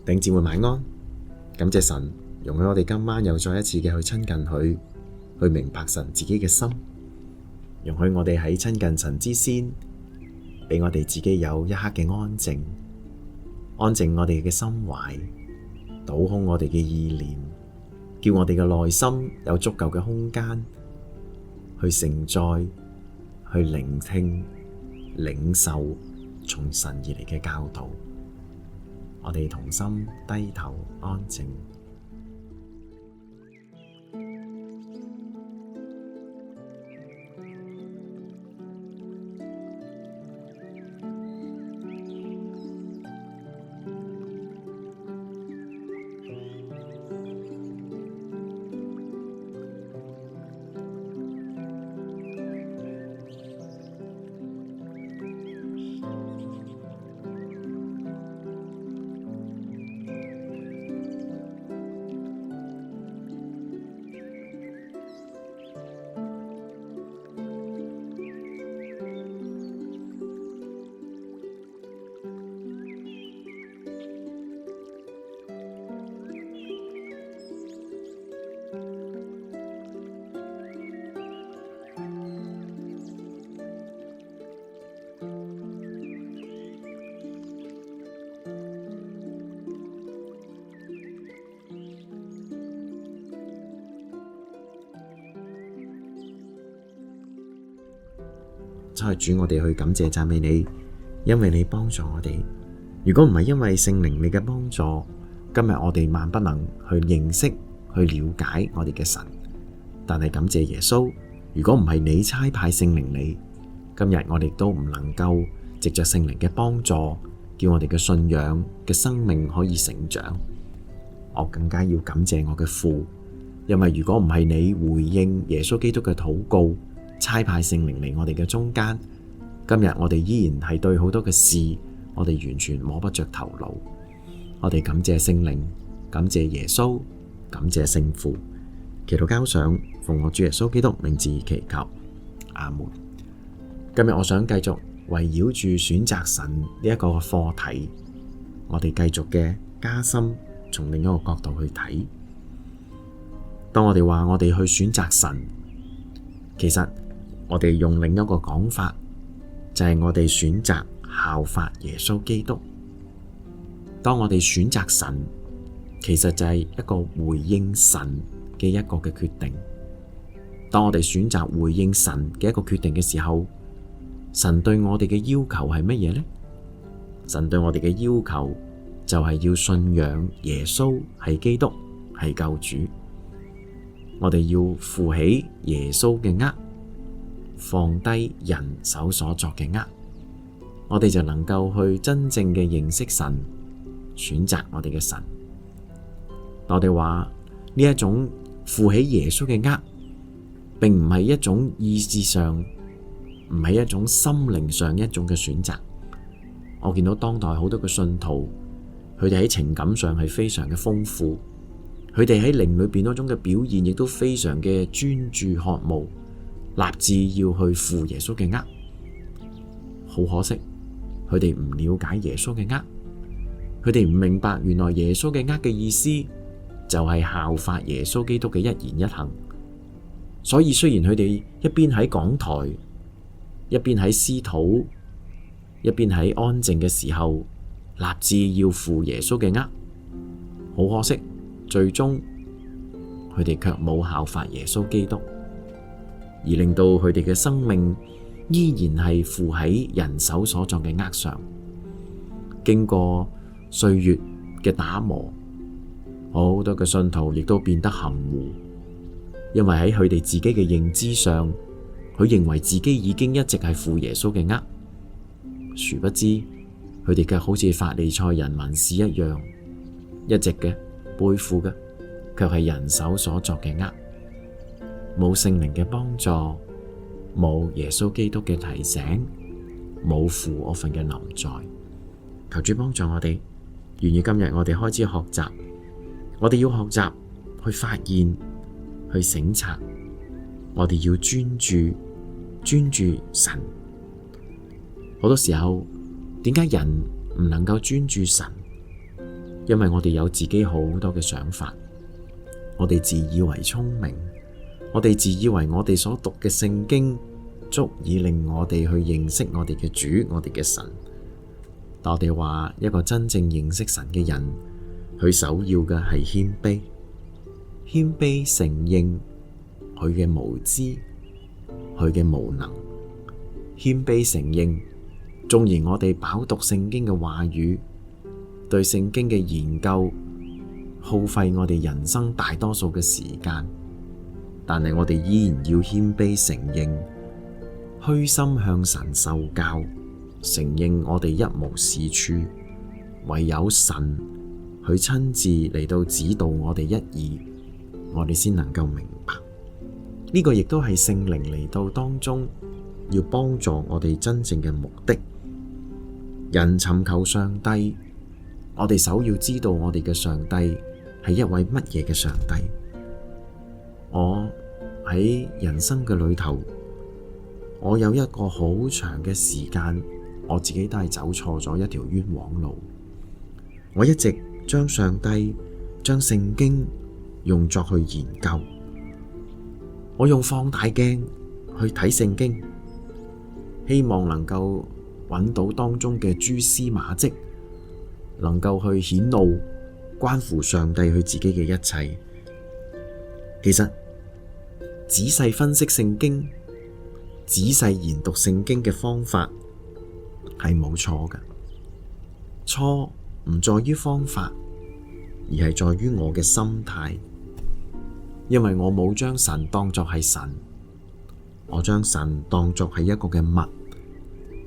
弟兄姊妹晚安，感謝神容許我哋今晚又再一次嘅去親近佢，去明白神自己嘅心，容許我哋喺親近神之先，俾我哋自己有一刻嘅安靜我哋嘅心懷，倒空我哋嘅意念，叫我哋嘅內心有足夠嘅空間去承載、去聆聽、領受從神而嚟嘅教導。我哋同心低頭安靜。真係主，我哋去感謝讚美你，因為你幫助我哋。如果唔係因為聖靈你嘅幫助，今日我哋萬不能去認識、去了解我哋嘅神。但係感謝耶穌，如果唔係你差派聖靈你，今日我哋都唔能夠藉着聖靈嘅幫助，叫我哋嘅信仰嘅生命可以成長。我更加要感謝我嘅父，因為如果唔係你回應耶穌基督嘅禱告，差派聖靈嚟我哋嘅中間，今日我哋依然係對好多嘅事，我哋完全摸不着頭腦。我哋感謝聖靈，感謝耶穌，感謝聖父。祈禱交上，奉我主耶穌基督名字祈求，阿門。今日我想繼續圍繞住選擇神呢一個課題，我哋繼續嘅加深，從另一個角度去睇。當我哋話我哋去選擇神，其實我哋用另一個講法，就係我哋選擇效法耶穌基督。當我哋選擇神，其實就係一個回應神嘅一個嘅決定。當我哋選擇回應神嘅一個決定嘅時候，神對我哋嘅要求係乜嘢呢？神對我哋嘅要求就係要信仰耶穌係基督，係救主。我哋要負起耶穌嘅軛，放低人手所作嘅軛，我哋就能夠去真正嘅認識神，選擇我哋嘅神。我哋話呢一種負起耶穌嘅軛，並唔係一種意志上，唔係一種心靈上一種嘅選擇。我見到當代好多嘅信徒，佢哋喺情感上係非常嘅豐富，佢哋喺靈裏邊嗰種嘅表現亦都非常嘅專注渴慕，立志要去負耶穌嘅軛。好可惜，佢哋唔了解耶穌嘅軛，佢哋唔明白原來耶穌嘅軛嘅意思就係效法耶穌基督嘅一言一行。所以雖然佢哋一邊喺講台，一邊喺私禱，一邊喺安靜嘅時候立志要負耶穌嘅軛，好可惜，最終佢哋卻冇效法耶穌基督，而令到佢哋嘅生命依然係負喺人手所作嘅軛上。經過歲月嘅打磨，好多嘅信徒亦都變得含糊，因為喺佢哋自己嘅認知上，佢認為自己已經一直係負耶穌嘅軛，殊不知佢哋卻好似法利賽人文士一樣，一直嘅背負嘅卻係人手所作嘅軛，冇聖靈嘅幫助，冇耶穌基督嘅提醒，冇父我份嘅臨在。求主幫助我哋，願意今日我哋開始學習，我哋要學習去發現，去省察，我哋要專注神。好多時候，點解人唔能夠專注神？因為我哋有自己好多嘅想法，我哋自以為聰明，我哋自以為我哋所讀嘅聖經足以令我哋去認識我哋嘅主，我哋嘅神。但我哋話一個真正認識神嘅人，佢首要嘅係謙卑，謙卑承認佢嘅無知，佢嘅無能，謙卑承認縱然我哋飽讀聖經嘅話語，對聖經嘅研究耗費我哋人生大多數嘅時間，但係我哋依然要謙卑承認，虛心向神受教，承認我哋一無是處，唯有神去親自嚟到指導我哋一二，我哋先能夠明白。呢個亦都係聖靈嚟到當中要幫助我哋真正嘅目的。人尋求上帝，我哋首要知道我哋嘅上帝係一位乜嘢嘅上帝。我喺人生嘅裏頭，我有一個好長嘅時間，我自己都係走錯咗一條冤枉路。我一直將上帝、將聖經用作去研究，我用放大鏡去睇聖經，希望能夠揾到當中嘅蛛絲馬跡，能夠去顯露關乎上帝佢自己嘅一切。其實仔細分析聖經、仔細研讀聖經嘅方法係冇錯嘅，錯唔在於方法，而係在於我嘅心態。因為我冇將神當作係神，我將神當作係一個嘅物，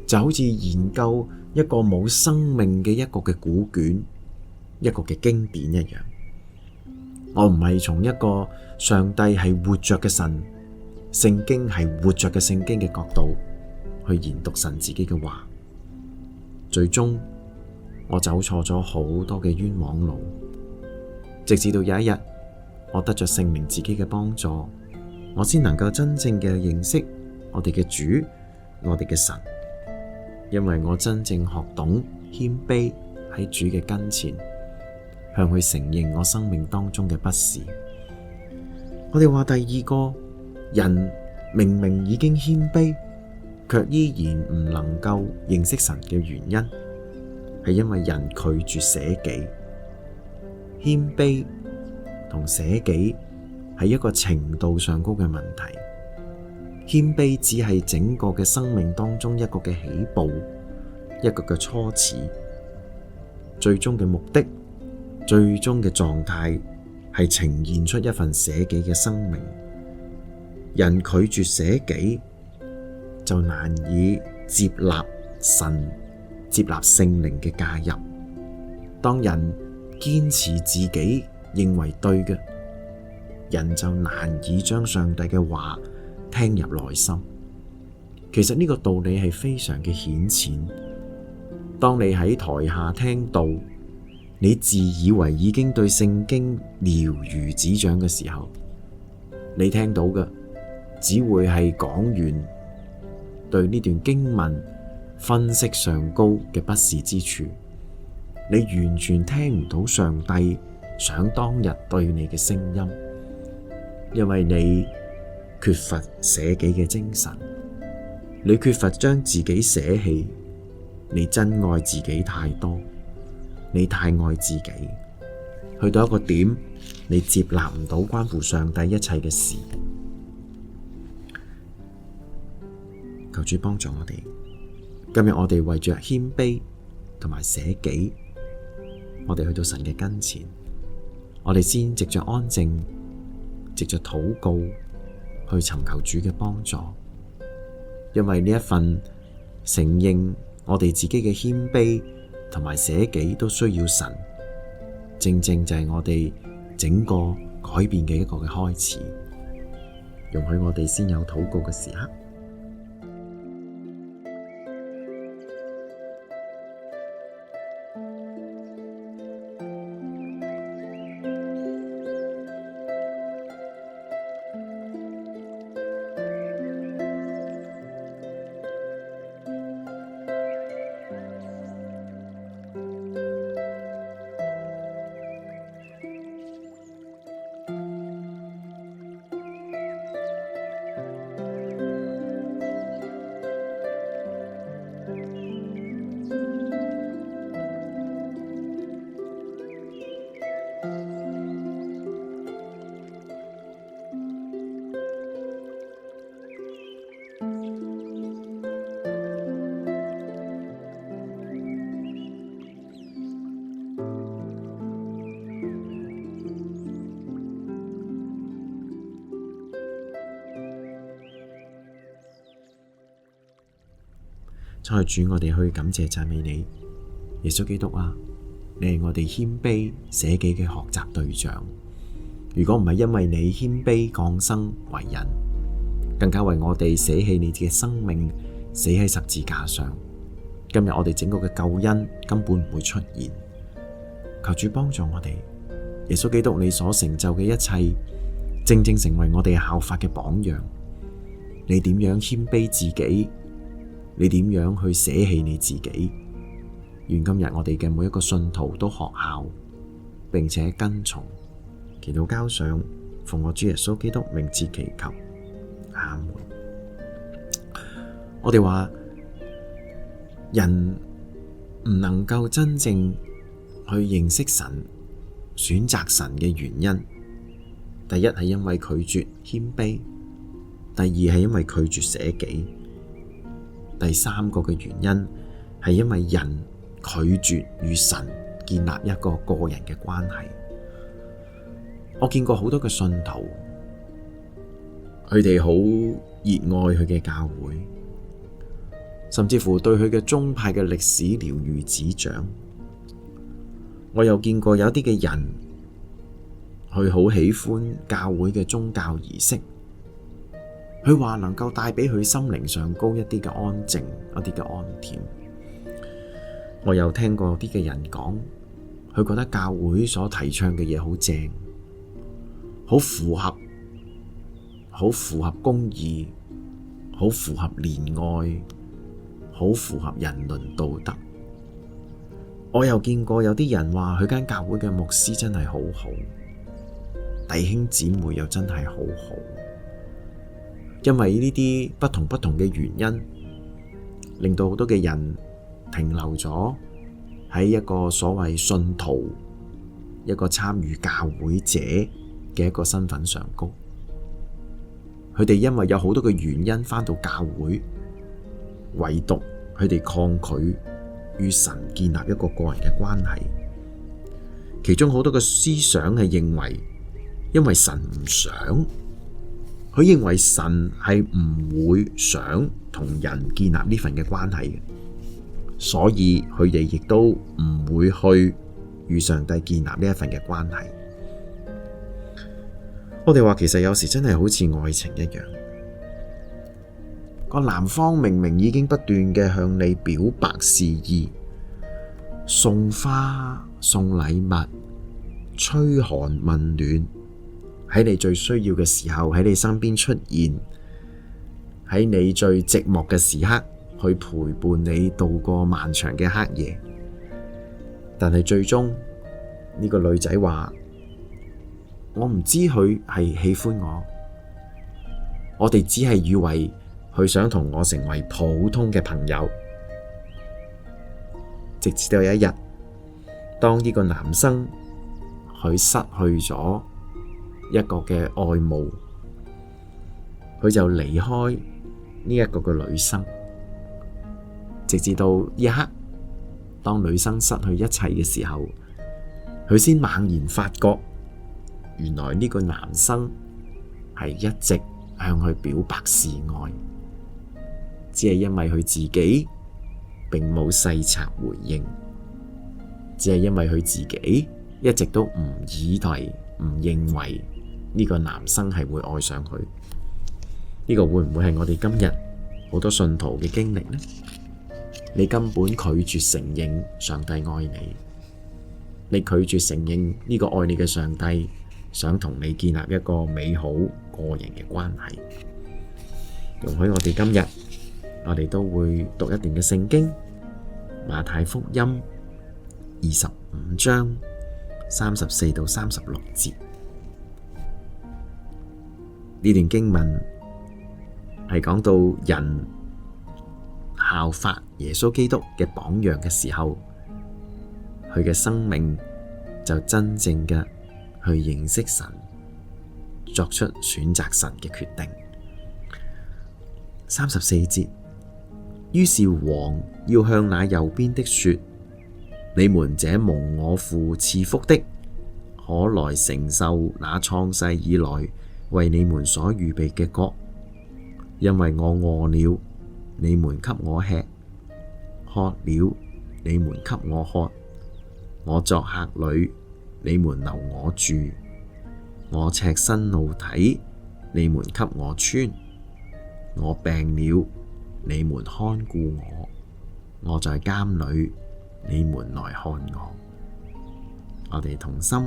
就好似研究一個冇生命嘅一個嘅古卷，一個嘅經典一樣。我唔係從一個上帝係活着嘅神，聖經係活着嘅聖經嘅角度去研讀神自己嘅話，最終我走錯咗好多嘅冤枉路，直至到有一日我得咗聖靈自己嘅幫助，我先能夠真正嘅認識我哋嘅主，我哋嘅神。因為我真正學懂謙卑喺主嘅跟前，向佢承認我生命當中嘅不是。我哋話第二個人明明已經謙卑，卻依然唔能夠認識神嘅原因，係因為人拒絕捨己。謙卑同捨己係一個程度上高嘅問題。謙卑只係整個嘅生命當中一個嘅起步，一個嘅初始，最終嘅目的，最終嘅狀態係呈現出一份捨己嘅生命。人拒絕捨己，就難以接納神、接納聖靈嘅介入。當人堅持自己認為對嘅，人就難以將上帝嘅話聽入內心。其實呢個道理係非常嘅顯淺。當你喺台下聽道，你自以為已經對聖經了如指掌嘅時候，你聽到嘅只會係講員對呢段經文分析上高嘅不是之處，你完全聽唔到上帝想當日對你嘅聲音，因為你缺乏捨己嘅精神，你缺乏將自己捨棄，你真愛自己太多，你太愛自己，去到一個點，你接納唔到關乎上帝一切嘅事。求主幫助我哋，今日我哋為着謙卑同埋捨己，我哋去到神嘅跟前，我哋先藉着安靜，藉着禱告去尋求主嘅幫助。因為呢一份承認我哋自己嘅謙卑同埋捨己都需要神，正正就係我哋整個改變嘅一個嘅開始。容許我哋先有禱告嘅時刻。親愛主，我哋去感謝讚美你，耶穌基督啊！你係我哋謙卑捨己嘅學習對象。如果唔係因為你謙卑降生為人，更加為我哋捨棄你嘅生命，死喺十字架上，今日我哋整個嘅救恩根本唔會出現。求主幫助我哋，耶穌基督你所成就嘅一切，正正成為我哋效法嘅榜樣。你點樣謙卑自己？你點樣去捨棄你自己？願今日我哋嘅每一個信徒都學效，並且跟從。祈禱交上，奉我主耶穌基督名字祈求，阿門。我哋話人唔能夠真正去認識神、選擇神嘅原因，第一係因為拒絕謙卑，第二係因為拒絕捨己，第三個嘅原因係因為人拒絕與神建立一個個人嘅關係。我見過好多嘅信徒，佢哋好熱愛佢嘅教會，甚至乎對佢嘅宗派嘅歷史了如指掌。我又見過有啲嘅人，佢好喜歡教會嘅宗教儀式，佢話能夠帶俾佢心靈上高一啲嘅安靜，一啲嘅安恬。我又聽過啲嘅人講，佢覺得教會所提倡嘅嘢好正，好符合公義，好符合憐愛，好符合人倫道德。我又見過有啲人話佢間教會嘅牧師真係好好，弟兄姊妹又真係好好。因為呢啲不同嘅原因，令到好多嘅人停留咗喺一個所謂信徒，一個參與教會者嘅一個身份上高。佢哋因為有好多嘅原因返到教會，唯獨佢哋抗拒與神建立一個個人嘅關係。其中好多嘅思想係認為，因為神唔想，佢認為神係唔會想同人建立呢份嘅關係嘅，所以佢哋亦都唔會去與上帝建立呢一份嘅關係。我哋話其實有時真係好似愛情一樣，個男方明明已經不斷嘅向你表白示意，送花送禮物，噓寒問暖，喺你最需要嘅時候喺你身邊出現，喺你最寂寞嘅時刻去陪伴你度過漫長嘅黑夜。但係最終呢個女仔話，我唔知佢係喜歡我哋只係以為佢想同我成為普通嘅朋友。直至到有一日，當呢個男生佢失去咗一個嘅愛慕，佢就離開呢一個嘅女生。直至到呢一刻，當女生失去一切嘅時候，佢先猛然發覺，原來呢個男生係一直向佢表白示愛，只係因為佢自己並冇細察回應，只係因為佢自己一直都唔以為、唔認為呢個男生係會愛上佢。呢個會唔會係我哋今日好多信徒嘅經歷呢？你根本拒絕承認上帝愛你，你拒絕承認呢個愛你嘅上帝想同你建立一個美好個人嘅關係。容許我哋今日，我哋都會讀一段嘅聖經，馬太福音25章34到36節。呢段經文係講到人效法耶穌基督嘅榜樣嘅時候，佢嘅生命就真正嘅去認識神，作出選擇神嘅決定。34節，於是王要向那右邊的說：你們這蒙我父賜福的，可來承受那創世以來為你們所預備嘅國，因為我餓了，你們給我吃；渴了，你們給我喝；我作客旅，你們留我住；我赤身露體，你們給我穿；我病了，你們看顧我；我在監裏，你們來看我。我哋同心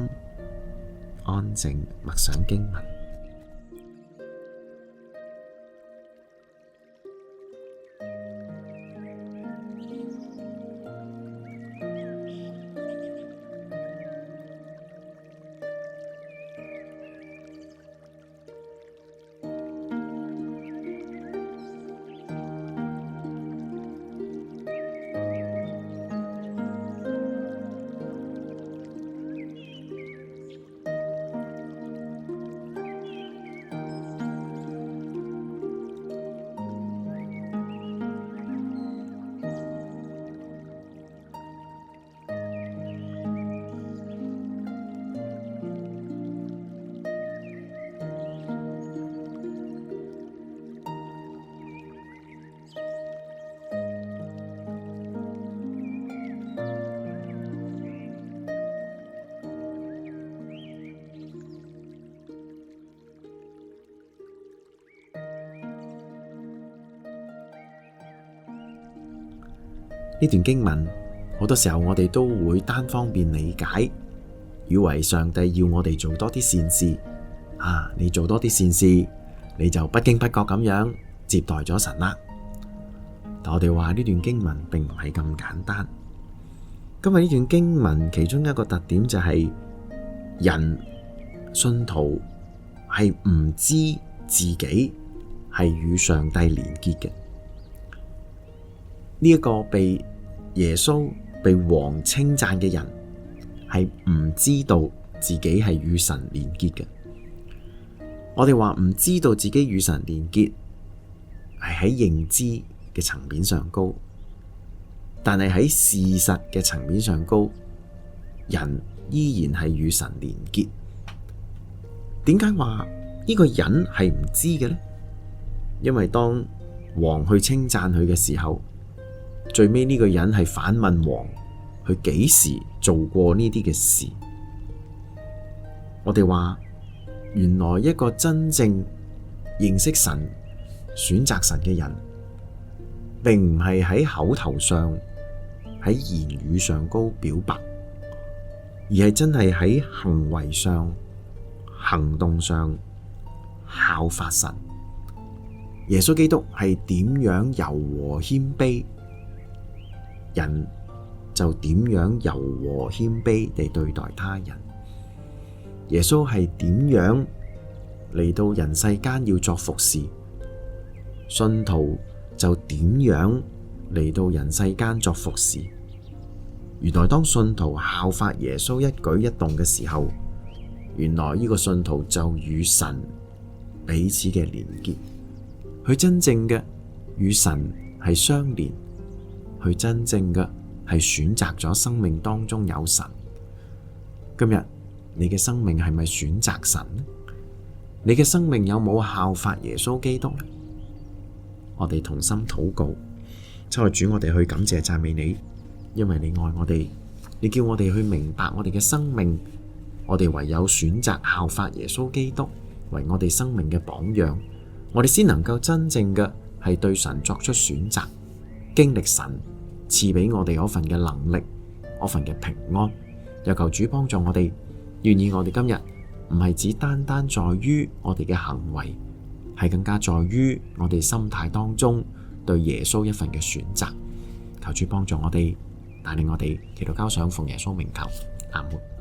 安靜默想經文。呢段經文好多時候我哋都會單方面理解，以為上帝要我哋做多啲善事啊！你做多啲善事，你就不經不覺咁樣接待咗神啦。但我哋話呢段經文並唔係咁簡單。今日呢段經文其中一個特點就係人信徒係唔知自己係與上帝連結嘅。呢一個被耶穌被王稱讚嘅人係唔知道自己係與神連結嘅。我哋話唔知道自己與神連結係喺認知嘅層面上高，但係喺事實嘅層面上高，人依然係與神連結。點解話呢個人係唔知嘅呢？因為當王去稱讚佢嘅時候，最尾呢個人係反問王，佢幾時做過呢啲嘅事？我哋話，原來一個真正認識神、選擇神嘅人，並唔係喺口頭上、喺言語上高表白，而係真係喺行為上、行動上效法神。耶穌基督係點樣柔和謙卑，人就點樣柔和謙卑地對待他人。耶穌係點樣嚟到人世間要作服侍，信徒就點樣嚟到人世間作服侍。原來當信徒效法耶穌一舉一動嘅時候，原來呢個信徒就與神彼此嘅連結，佢真正嘅與神係相連，佢真正嘅係選擇咗生命當中有神。今日你嘅生命係咪選擇神呢？你嘅生命有冇效法耶穌基督呢？我哋同心禱告，親愛的主，我哋去感謝讚美你，因為你愛我哋，你叫我哋去明白我哋嘅生命，我哋唯有選擇效法耶穌基督為我哋生命嘅榜樣，我哋先能夠真正嘅係對神作出選擇，經歷神賜俾我哋嗰份嘅能力，嗰份嘅平安。又求主幫助我哋，願意我哋今日唔係只單單在於我哋嘅行為，係更加在於我哋心態當中對耶穌一份嘅選擇。求主幫助我哋，帶領我哋祈禱交上奉耶穌名求，阿門。